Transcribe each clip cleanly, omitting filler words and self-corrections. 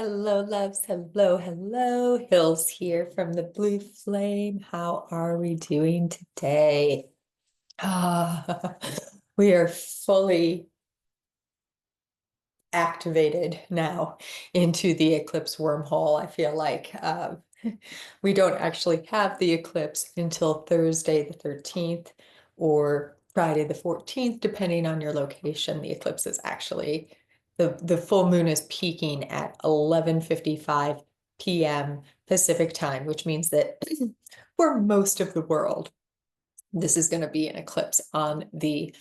Hello, loves. Hello, hello. Hills here from the Blue Flame. How are we doing today? We are fully activated now into the eclipse wormhole. I feel like we don't actually have the eclipse until Thursday the 13th or Friday the 14th, depending on your location. The eclipse is actually the full moon is peaking at 11:55 p.m. Pacific time, which means that for most of the world, this is going to be an eclipse on the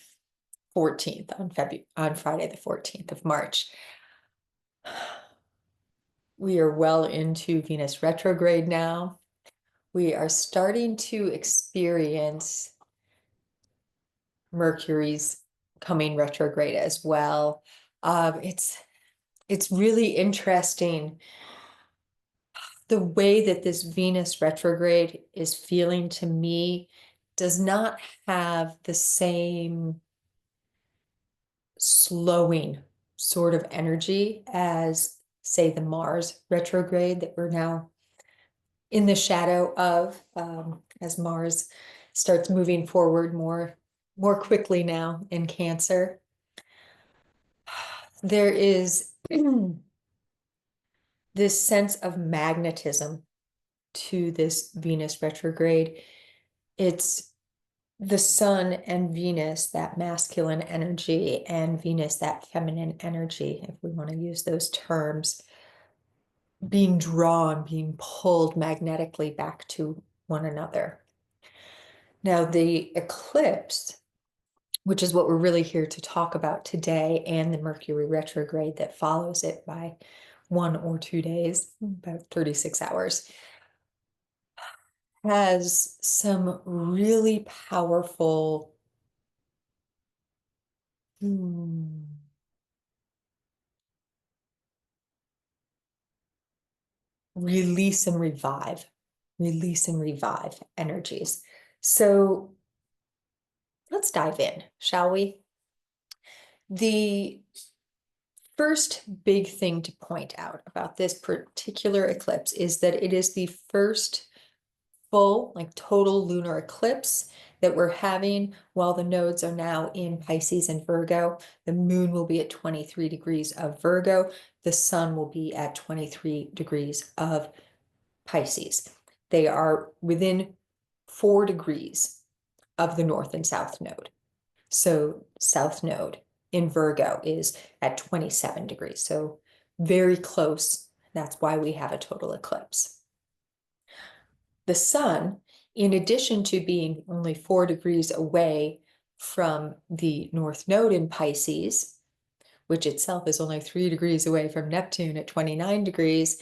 14th, on Friday the 14th of March. We are well into Venus retrograde now. We are starting to experience Mercury's coming retrograde as well. It's really interesting the way that this Venus retrograde is feeling to me does not have the same slowing sort of energy as, say, the Mars retrograde that we're now in the shadow of, as Mars starts moving forward more quickly now in Cancer. There is this sense of magnetism to this Venus retrograde. It's the Sun and Venus, that masculine energy, and Venus, that feminine energy, if we want to use those terms, being drawn, being pulled magnetically back to one another. Now, the eclipse, which is what we're really here to talk about today, and the Mercury retrograde that follows it by 1 or 2 days, about 36 hours, has some really powerful release and revive energies. So let's dive in, shall we? The first big thing to point out about this particular eclipse is that it is the first full, like total lunar eclipse that we're having while the nodes are now in Pisces and Virgo. The moon will be at 23 degrees of Virgo. The sun will be at 23 degrees of Pisces. They are within 4 degrees of the north and south node. So south node in Virgo is at 27 degrees. So very close. That's why we have a total eclipse. The sun, in addition to being only 4 degrees away from the north node in Pisces, which itself is only 3 degrees away from Neptune at 29 degrees,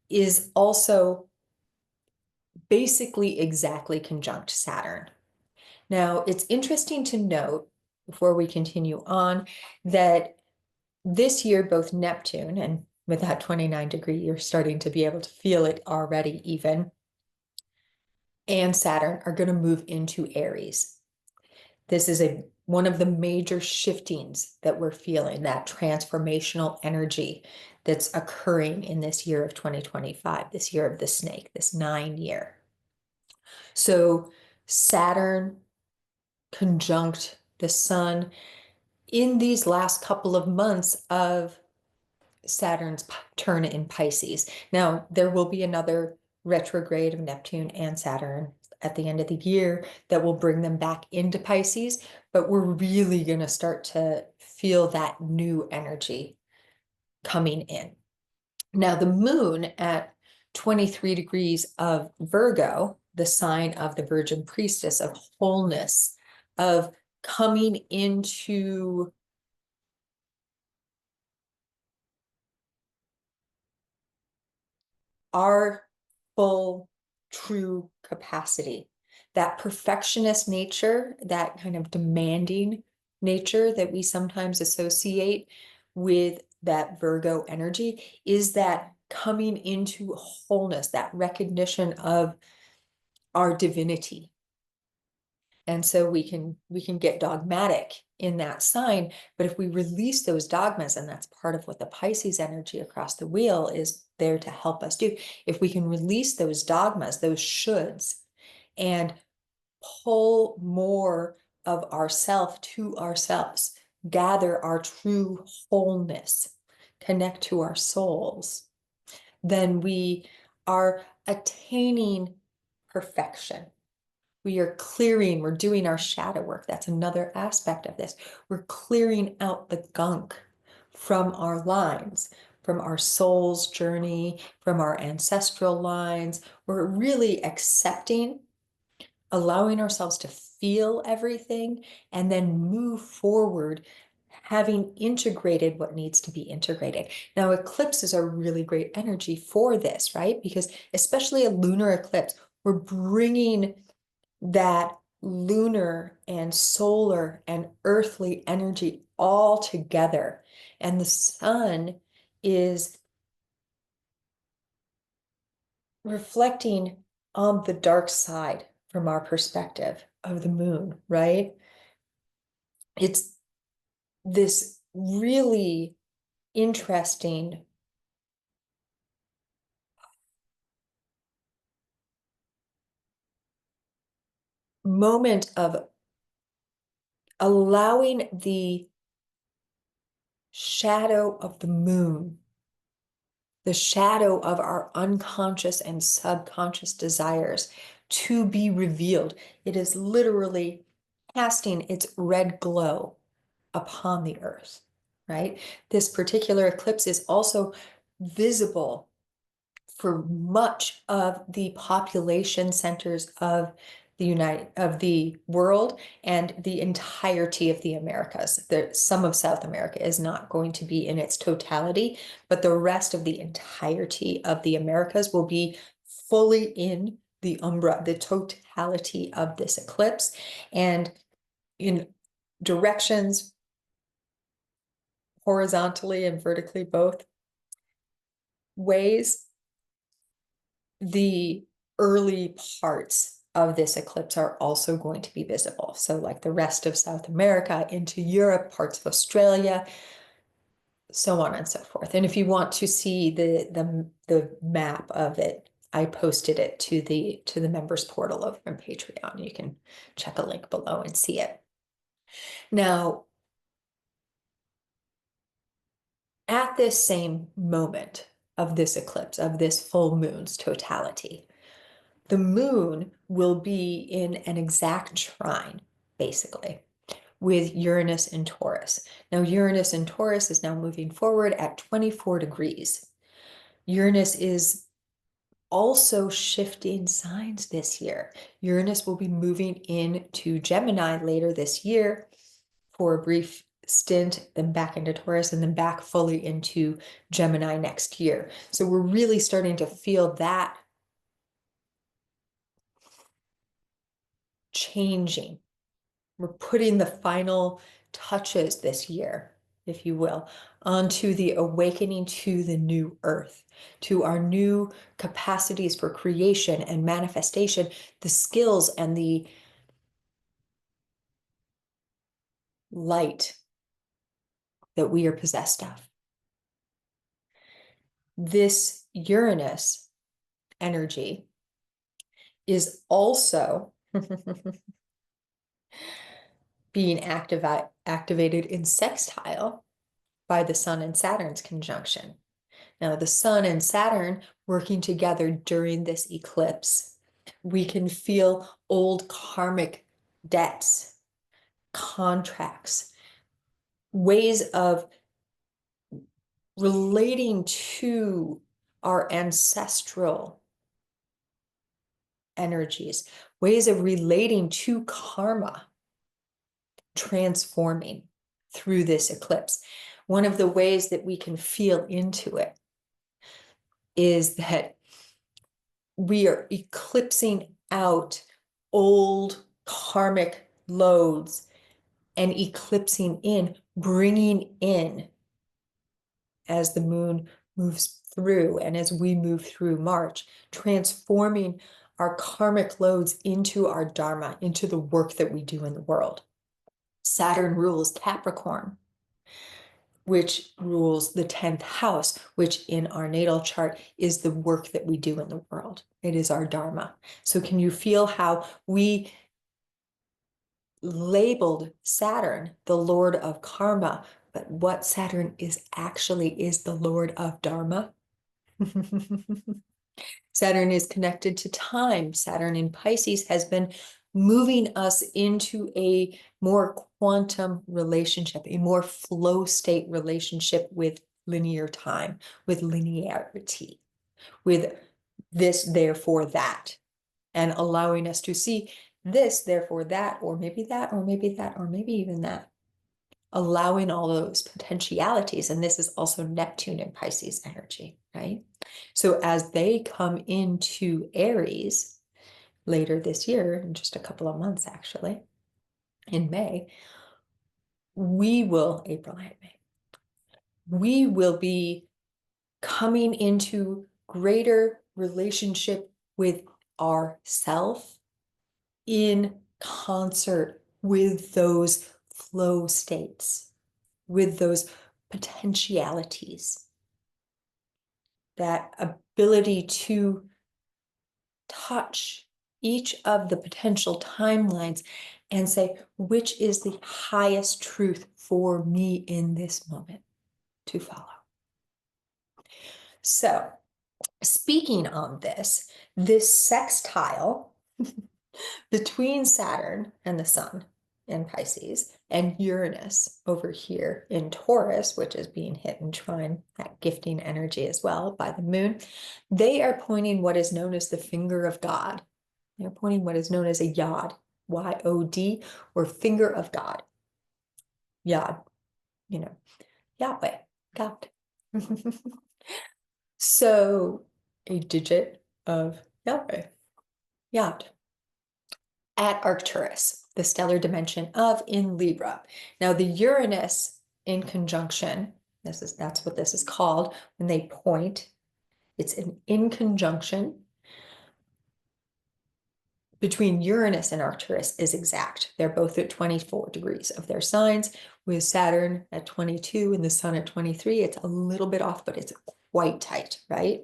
is also basically exactly conjunct Saturn. Now, it's interesting to note, before we continue on, that this year, both Neptune, and with that 29 degree, you're starting to be able to feel it already even, and Saturn are going to move into Aries. This is one of the major shiftings that we're feeling, that transformational energy that's occurring in this year of 2025, this year of the snake, this 9 year. So Saturn conjunct the sun in these last couple of months of Saturn's turn in Pisces. Now, there will be another retrograde of Neptune and Saturn at the end of the year that will bring them back into Pisces, but we're really going to start to feel that new energy coming in. Now, the moon at 23 degrees of Virgo, the sign of the Virgin Priestess, of wholeness, of coming into our full, true capacity, that perfectionist nature, that kind of demanding nature that we sometimes associate with that Virgo energy, is that coming into wholeness, that recognition of our divinity. And so we can get dogmatic in that sign. But if we release those dogmas, and that's part of what the Pisces energy across the wheel is there to help us do, if we can release those dogmas, those shoulds, and pull more of ourself to ourselves, gather our true wholeness, connect to our souls, then we are attaining perfection. We are clearing, we're doing our shadow work. That's another aspect of this. We're clearing out the gunk from our lines, from our soul's journey, from our ancestral lines. We're really accepting, allowing ourselves to feel everything, and then move forward, having integrated what needs to be integrated. Now, eclipses are really great energy for this, right? Because especially a lunar eclipse, we're bringing that lunar and solar and earthly energy all together. And the sun is reflecting on the dark side from our perspective of the moon, right? It's this really interesting moment of allowing the shadow of the moon, the shadow of our unconscious and subconscious desires to be revealed. It is literally casting its red glow upon the earth, right? This particular eclipse is also visible for much of the population centers of the world and the entirety of the Americas. Some of South America is not going to be in its totality, but the rest of the entirety of the Americas will be fully in the the totality of this eclipse, and in directions horizontally and vertically, both ways. The early parts of this eclipse are also going to be visible. So like the rest of South America into Europe, parts of Australia, so on and so forth. And if you want to see the map of it, I posted it to the members portal over on Patreon. You can check a link below and see it. Now, at this same moment of this eclipse, of this full moon's totality, the moon will be in an exact trine, basically, with Uranus and Taurus. Now, Uranus and Taurus is now moving forward at 24 degrees. Uranus is also shifting signs this year. Uranus will be moving into Gemini later this year for a brief stint, then back into Taurus, and then back fully into Gemini next year. So we're really starting to feel that changing. We're putting the final touches this year, if you will, onto the awakening to the new earth, to our new capacities for creation and manifestation, the skills and the light that we are possessed of. This Uranus energy is also being activated in sextile by the Sun and Saturn's conjunction. Now, the Sun and Saturn working together during this eclipse, we can feel old karmic debts, contracts, ways of relating to our ancestral energies, ways of relating to karma, transforming through this eclipse. One of the ways that we can feel into it is that we are eclipsing out old karmic loads and eclipsing in, bringing in, as the moon moves through and as we move through March, transforming our karmic loads into our Dharma, into the work that we do in the world. Saturn rules Capricorn, which rules the 10th house, which in our natal chart is the work that we do in the world. It is our Dharma. So can you feel how we labeled Saturn the Lord of Karma, but what Saturn is actually is the Lord of Dharma? Saturn is connected to time. Saturn in Pisces has been moving us into a more quantum relationship, a more flow state relationship with linear time, with linearity, with this, therefore that, and allowing us to see this, therefore that, or maybe that, or maybe that, or maybe even that. Allowing all those potentialities. And this is also Neptune and Pisces energy, right? So as they come into Aries later this year, in just a couple of months, actually, in May, April and May, we will be coming into greater relationship with ourself in concert with those flow states, with those potentialities, that ability to touch each of the potential timelines and say, which is the highest truth for me in this moment to follow? So, speaking on this sextile between Saturn and the Sun in Pisces and Uranus over here in Taurus, which is being hit in Trine, that gifting energy as well by the moon, they are pointing what is known as the finger of God. They're pointing what is known as a yod, Y-O-D, or finger of God. Yod, Yahweh, God. So a digit of Yahweh, Yod, at Arcturus, the stellar dimension of in Libra. Now the Uranus in conjunction, that's what this is called when they point. It's an in conjunction between Uranus and Arcturus is exact. They're both at 24 degrees of their signs, with Saturn at 22 and the Sun at 23. It's a little bit off, but it's quite tight, right?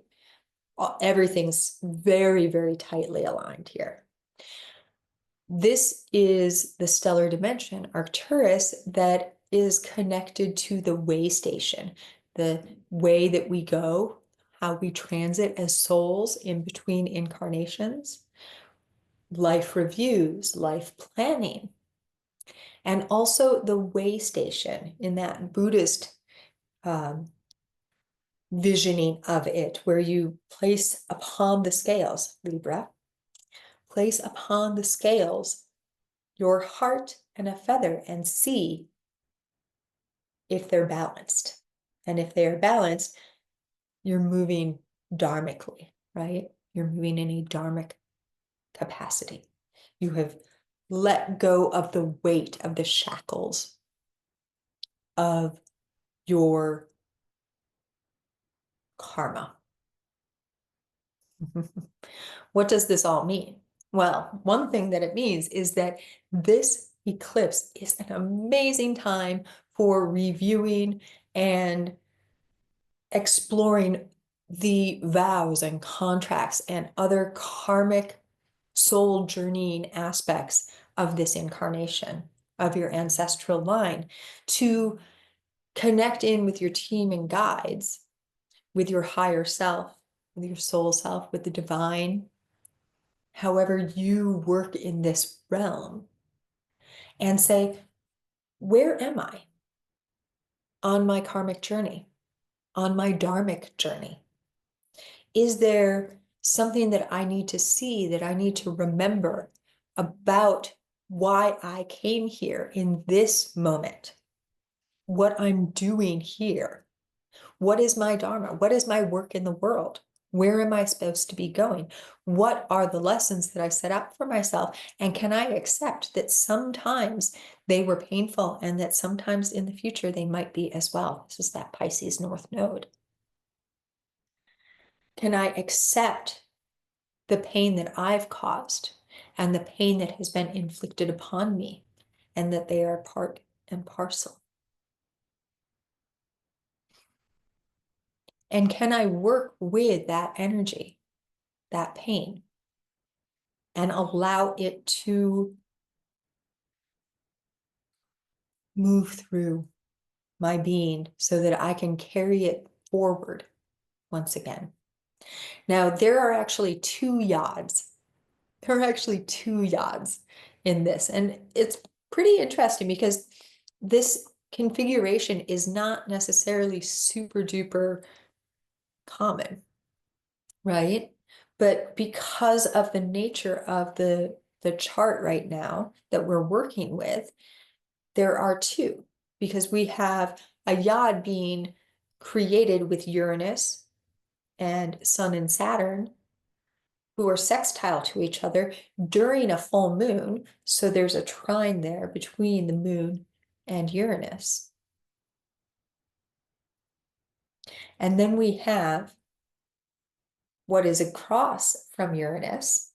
Everything's very, very tightly aligned here. This is the stellar dimension, Arcturus, that is connected to the way station, the way that we go, how we transit as souls in between incarnations, life reviews, life planning, and also the way station in that Buddhist visioning of it, where you place upon the scales, Libra, place upon the scales your heart and a feather and see if they're balanced. And if they are balanced, you're moving dharmically, right? You're moving in a dharmic capacity. You have let go of the weight of the shackles of your karma. What does this all mean? Well, one thing that it means is that this eclipse is an amazing time for reviewing and exploring the vows and contracts and other karmic soul journeying aspects of this incarnation, of your ancestral line, to connect in with your team and guides, with your higher self, with your soul self, with the divine, however you work in this realm, and say, where am I on my karmic journey, on my dharmic journey? Is there something that I need to see, that I need to remember about why I came here in this moment? What I'm doing here? What is my Dharma? What is my work in the world? Where am I supposed to be going? What are the lessons that I set up for myself? And can I accept that sometimes they were painful and that sometimes in the future they might be as well? This is that Pisces North Node. Can I accept the pain that I've caused and the pain that has been inflicted upon me and that they are part and parcel. And can I work with that energy, that pain, and allow it to move through my being so that I can carry it forward once again? Now, there are actually two yods. There are actually two yods in this, and it's pretty interesting because this configuration is not necessarily super duper common, right? But because of the nature of the chart right now that we're working with, there are two, because we have a yod being created with Uranus and Sun and Saturn, who are sextile to each other during a full moon. So there's a trine there between the moon and Uranus. And then we have what is across from Uranus,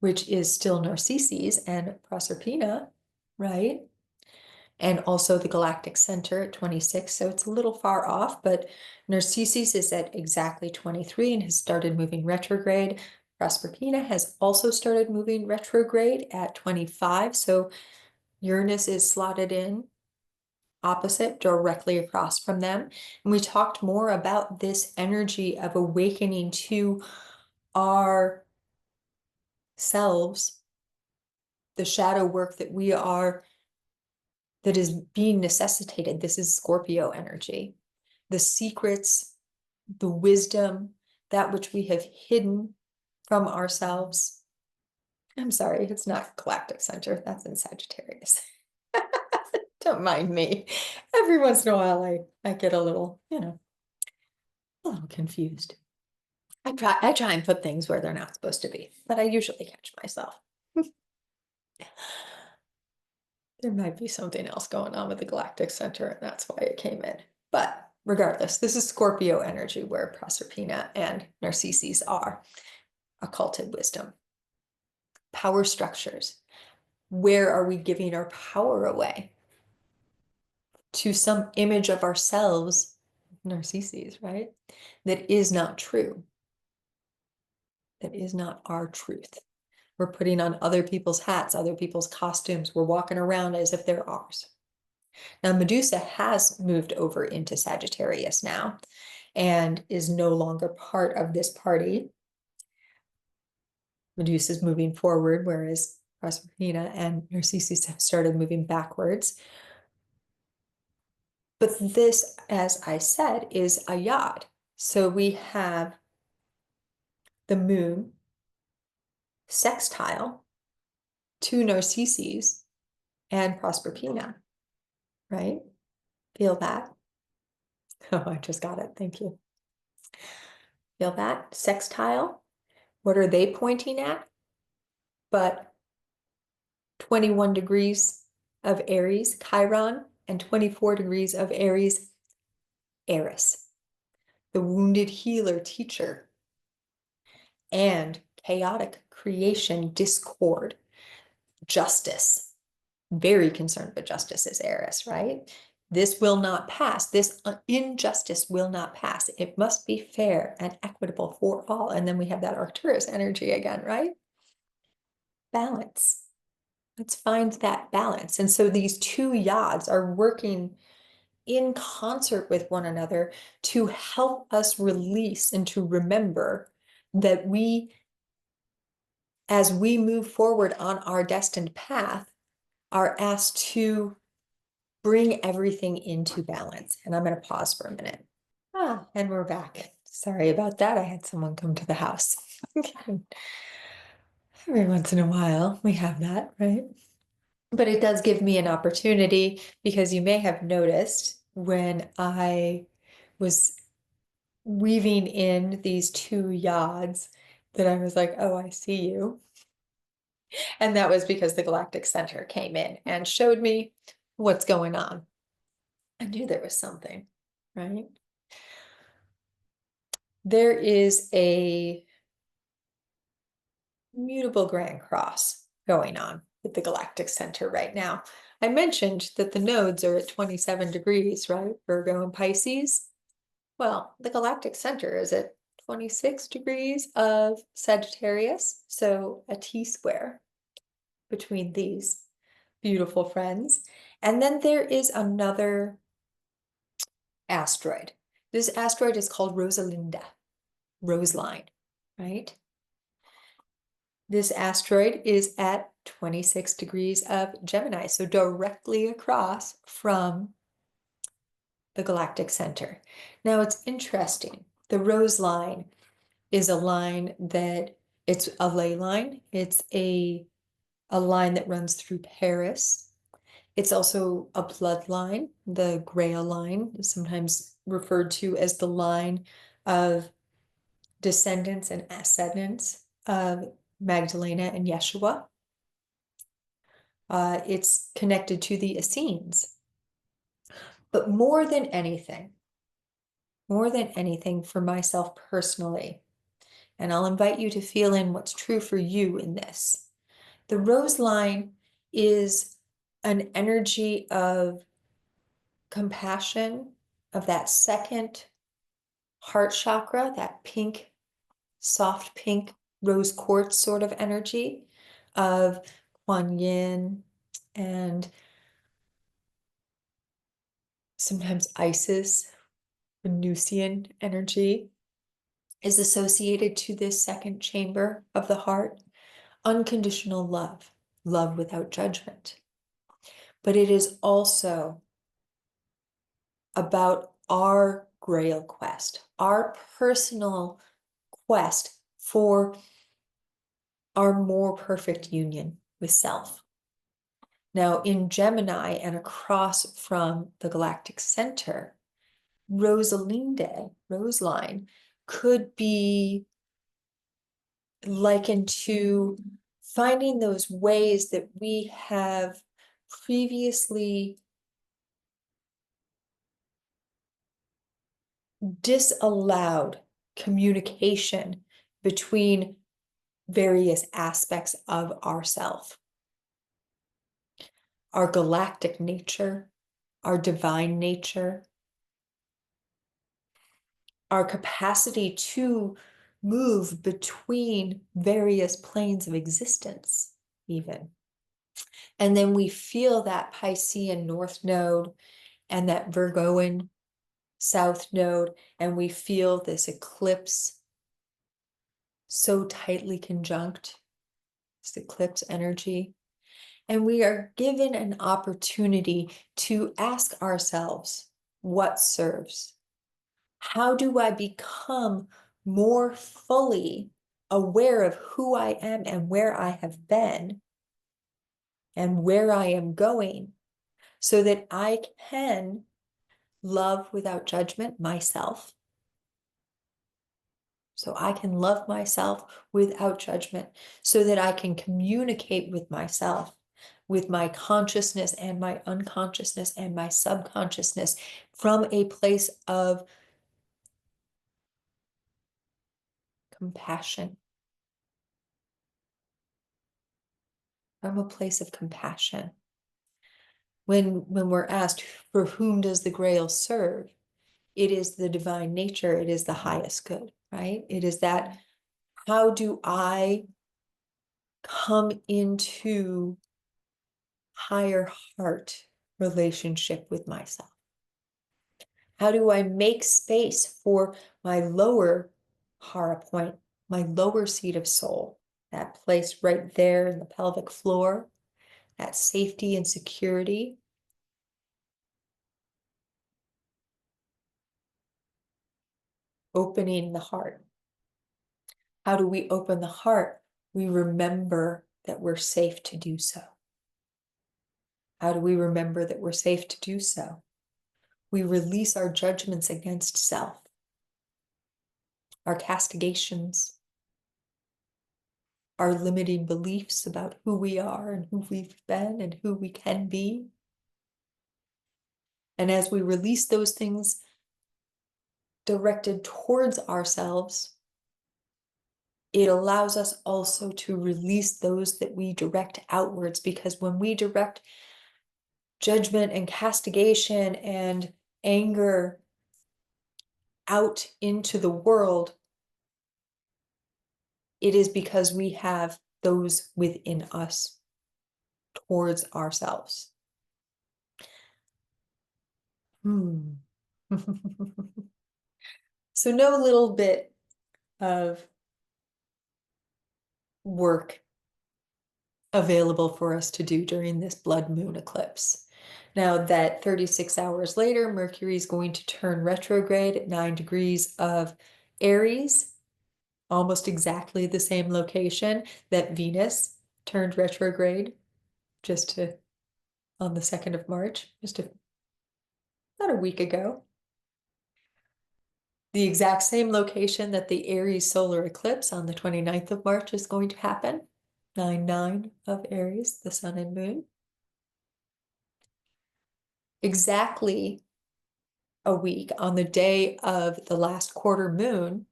which is still Narcissus and Proserpina, right? And also the galactic center at 26. So it's a little far off, but Narcissus is at exactly 23 and has started moving retrograde. Proserpina has also started moving retrograde at 25. So Uranus is slotted in opposite, directly across from them. And we talked more about this energy of awakening to our selves, the shadow work that is being necessitated. This is Scorpio energy. The secrets, the wisdom, that which we have hidden from ourselves. I'm sorry, it's not galactic center. That's in Sagittarius. Don't mind me. Every once in a while, I get a little, a little confused. I try and put things where they're not supposed to be, but I usually catch myself. There might be something else going on with the galactic center, and that's why it came in. But regardless, this is Scorpio energy where Proserpina and Narcissus are. Occulted wisdom. Power structures. Where are we giving our power away? To some image of ourselves, Narcissus, right? That is not true. That is not our truth. We're putting on other people's hats, other people's costumes. We're walking around as if they're ours. Now, Medusa has moved over into Sagittarius now and is no longer part of this party. Medusa is moving forward, whereas Proserpina and Narcissus have started moving backwards. But this, as I said, is a yod. So we have the moon sextile to Narcissus and Proserpina, right? Feel that? Oh, I just got it. Thank you. Feel that? Sextile. What are they pointing at? But 21 degrees of Aries, Chiron, and 24 degrees of Aries, Eris, the wounded healer teacher, and chaotic creation, discord, justice. Very concerned with justice is Eris, right? This will not pass. This injustice will not pass. It must be fair and equitable for all. And then we have that Arcturus energy again, right? Balance. Let's find that balance. And so these two yods are working in concert with one another to help us release and to remember that we, as we move forward on our destined path, are asked to bring everything into balance. And I'm going to pause for a minute. And we're back. Sorry about that. I had someone come to the house. Every once in a while, we have that, right? But it does give me an opportunity, because you may have noticed when I was weaving in these two yods that I was like, oh, I see you. And that was because the galactic center came in and showed me what's going on. I knew there was something, right? There is a mutable grand cross going on with the galactic center right now. I mentioned that the nodes are at 27 degrees, right? Virgo and Pisces. Well, the galactic center is at 26 degrees of Sagittarius, so a T-square between these beautiful friends. And then there is another asteroid. This asteroid is called Rosalinda, Roseline, right? This asteroid is at 26 degrees of Gemini, so directly across from the galactic center. Now it's interesting. The rose line is a line that it's a ley line. It's a line that runs through Paris. It's also a bloodline. The Grail line is sometimes referred to as the line of descendants and ascendants of Magdalena and Yeshua. It's connected to the Essenes. But more than anything for myself personally, and I'll invite you to feel in what's true for you in this. The rose line is an energy of compassion, of that second heart chakra, that pink, soft pink rose quartz sort of energy of Kuan Yin and sometimes Isis, Venusian energy is associated to this second chamber of the heart. Unconditional love, love without judgment. But it is also about our grail quest, our personal quest for our more perfect union with self. Now, in Gemini and across from the galactic center, Rosalinde, Roseline, could be likened to finding those ways that we have previously disallowed communication between various aspects of ourself. Our galactic nature, our divine nature, our capacity to move between various planes of existence, even. And then we feel that Piscean North Node and that Virgoan South Node, and we feel this eclipse so tightly conjunct, this eclipse energy. And we are given an opportunity to ask ourselves, what serves? How do I become more fully aware of who I am and where I have been and where I am going so that I can love without judgment myself? So I can love myself without judgment so that I can communicate with myself, with my consciousness and my unconsciousness and my subconsciousness from a place of compassion. From a place of compassion. When we're asked, for whom does the Grail serve? It is the divine nature. It is the highest good, right? It is that, how do I come into higher heart relationship with myself? How do I make space for my lower Hara point, my lower seat of soul, that place right there in the pelvic floor, that safety and security? Opening the heart. How do we open the heart? We remember that we're safe to do so. How do we remember that we're safe to do so? We release our judgments against self, our castigations, our limiting beliefs about who we are and who we've been and who we can be. And as we release those things directed towards ourselves, it allows us also to release those that we direct outwards, because when we direct judgment and castigation and anger out into the world, it is because we have those within us towards ourselves. So know a little bit of work available for us to do during this blood moon eclipse. Now that 36 hours later, Mercury is going to turn retrograde at 9 degrees of Aries, almost exactly the same location that Venus turned retrograde on the 2nd of March, about a week ago. The exact same location that the Aries solar eclipse on the 29th of March is going to happen. 9-9 of Aries, the sun and moon. Exactly a week on the day of the last quarter moon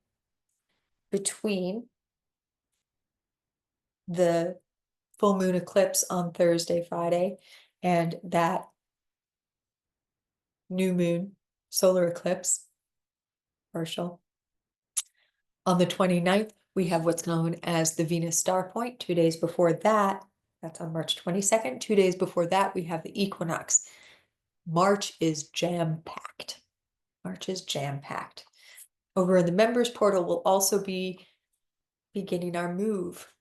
between the full moon eclipse on Thursday, Friday, and that new moon solar eclipse, partial. On the 29th, we have what's known as the Venus star point. 2 days before that, that's on March 22nd. 2 days before that, we have the equinox. March is jam-packed. March is jam-packed. Over in the members portal, we'll also be beginning our move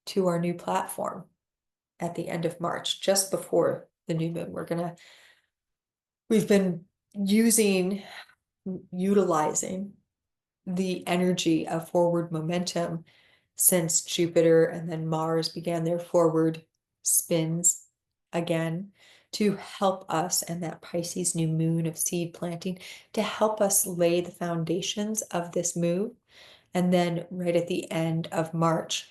to our new platform at the end of March, just before the new moon. We've been utilizing the energy of forward momentum since Jupiter and then Mars began their forward spins again to help us, and that Pisces new moon of seed planting, to help us lay the foundations of this move. And then right at the end of March,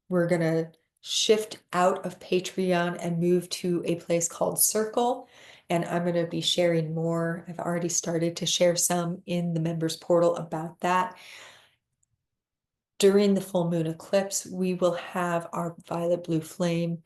we're going to shift out of Patreon and move to a place called Circle. And I'm going to be sharing more. I've already started to share some in the members portal about that. During the full moon eclipse, we will have our violet blue flame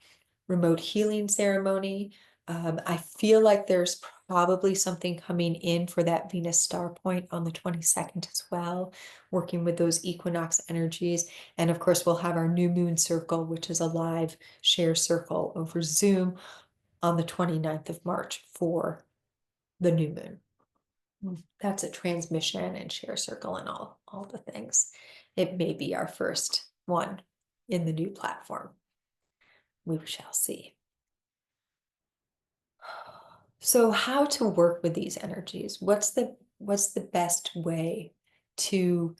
remote healing ceremony. I feel like there's probably something coming in for that Venus star point on the 22nd as well, working with those equinox energies. And of course, we'll have our new moon circle, which is a live share circle over Zoom on the 29th of March for the new moon. That's a transmission and share circle and all the things. It may be our first one in the new platform. We shall see. So how to work with these energies? What's the best way to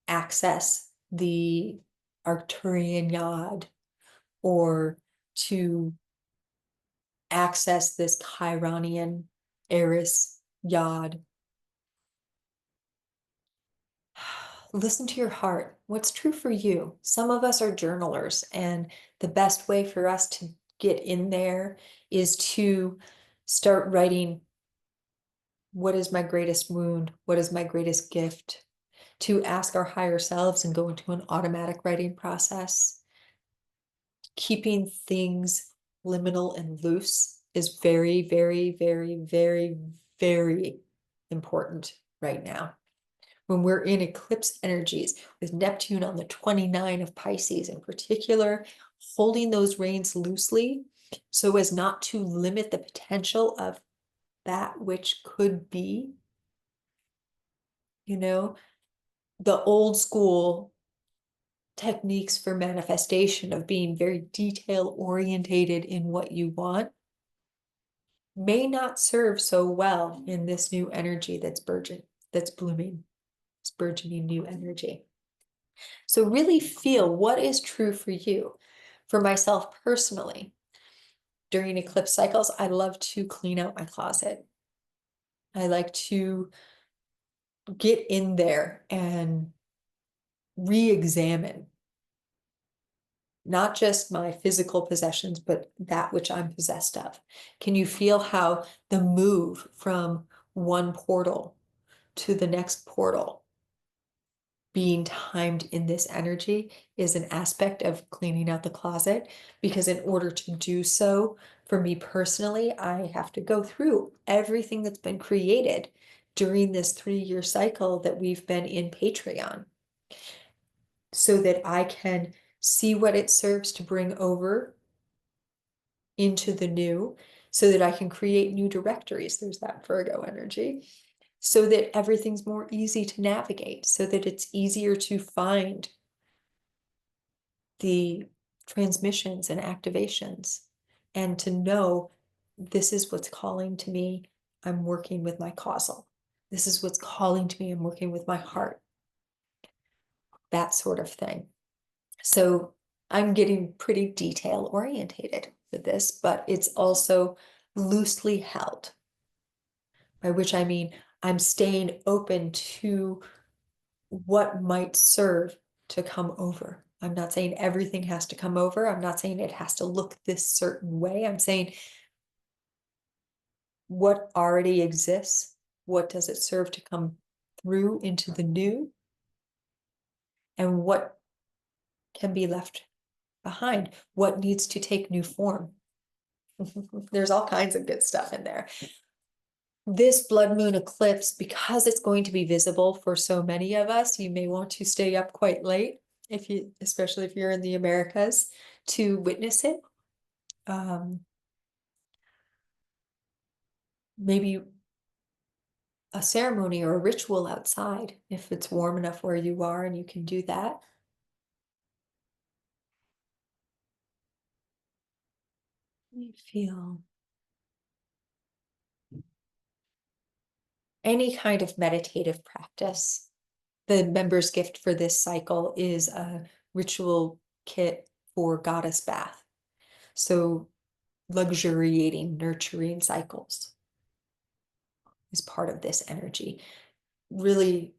access the Arcturian yod, or to access this Chironian Eris yod? Listen to your heart. What's true for you? Some of us are journalers, and the best way for us to get in there is to start writing, what is my greatest wound? What is my greatest gift? To ask our higher selves and go into an automatic writing process. Keeping things liminal and loose is very, very, very, very, very important right now. When we're in eclipse energies with Neptune on the 29 of Pisces in particular, holding those reins loosely so as not to limit the potential of that which could be, the old school techniques for manifestation of being very detail orientated in what you want may not serve so well in this new energy that's blooming, this burgeoning new energy. So really feel what is true for you. For myself personally, during eclipse cycles, I love to clean out my closet. I like to get in there and re-examine not just my physical possessions, but that which I'm possessed of. Can you feel how the move from one portal to the next portal being timed in this energy is an aspect of cleaning out the closet, because in order to do so, for me personally, I have to go through everything that's been created during this 3-year cycle that we've been in Patreon, so that I can see what it serves to bring over into the new, so that I can create new directories. There's that Virgo energy, so that everything's more easy to navigate, so that it's easier to find the transmissions and activations, and to know this is what's calling to me. I'm working with my causal. This is what's calling to me. I'm working with my heart. That sort of thing. So I'm getting pretty detail orientated with this, but it's also loosely held, by which I mean I'm staying open to what might serve to come over. I'm not saying everything has to come over. I'm not saying it has to look this certain way. I'm saying what already exists, what does it serve to come through into the new, and what can be left behind, what needs to take new form. There's all kinds of good stuff in there. This blood moon eclipse, because it's going to be visible for so many of us, you may want to stay up quite late, especially if you're in the Americas, to witness it. Maybe a ceremony or a ritual outside, if it's warm enough where you are and you can do that. You feel any kind of meditative practice. The member's gift for this cycle is a ritual kit for goddess bath. So luxuriating, nurturing cycles is part of this energy. Really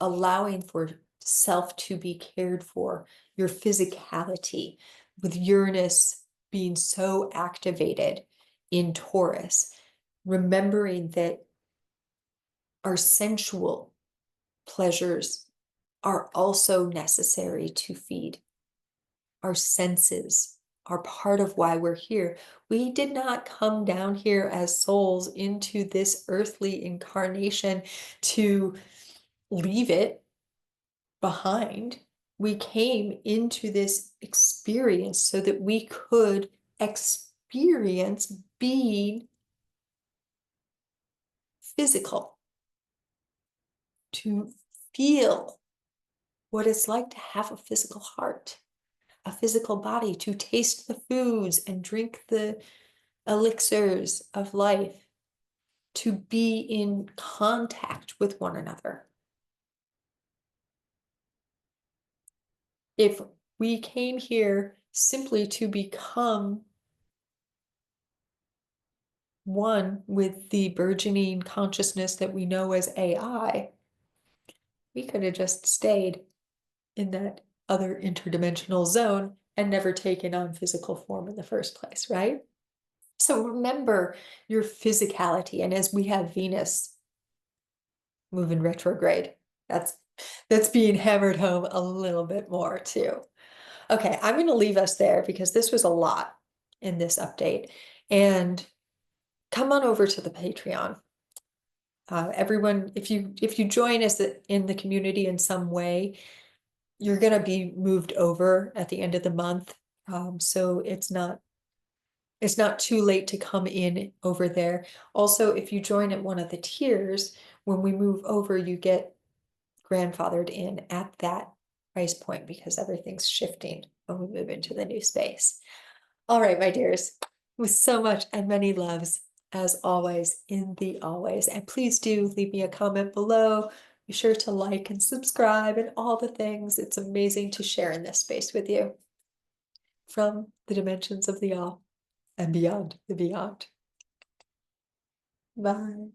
allowing for self to be cared for, your physicality, with Uranus being so activated in Taurus, remembering that our sensual pleasures are also necessary to feed. Our senses are part of why we're here. We did not come down here as souls into this earthly incarnation to leave it behind. We came into this experience so that we could experience being physical, to feel what it's like to have a physical heart, a physical body, to taste the foods and drink the elixirs of life, to be in contact with one another. If we came here simply to become one with the burgeoning consciousness that we know as AI, we could have just stayed in that other interdimensional zone and never taken on physical form in the first place, right? So remember your physicality. And as we have Venus move in retrograde, that's being hammered home a little bit more too. Okay, I'm going to leave us there because this was a lot in this update. And come on over to the Patreon. Everyone, if you join us in the community in some way, you're going to be moved over at the end of the month. So it's not too late to come in over there. Also, if you join at one of the tiers, when we move over, you get grandfathered in at that price point, because everything's shifting when we move into the new space. All right, my dears, with so much and many loves, as always, in the always. And please do leave me a comment below. Be sure to like and subscribe and all the things. It's amazing to share in this space with you from the dimensions of the all and beyond the beyond. Bye.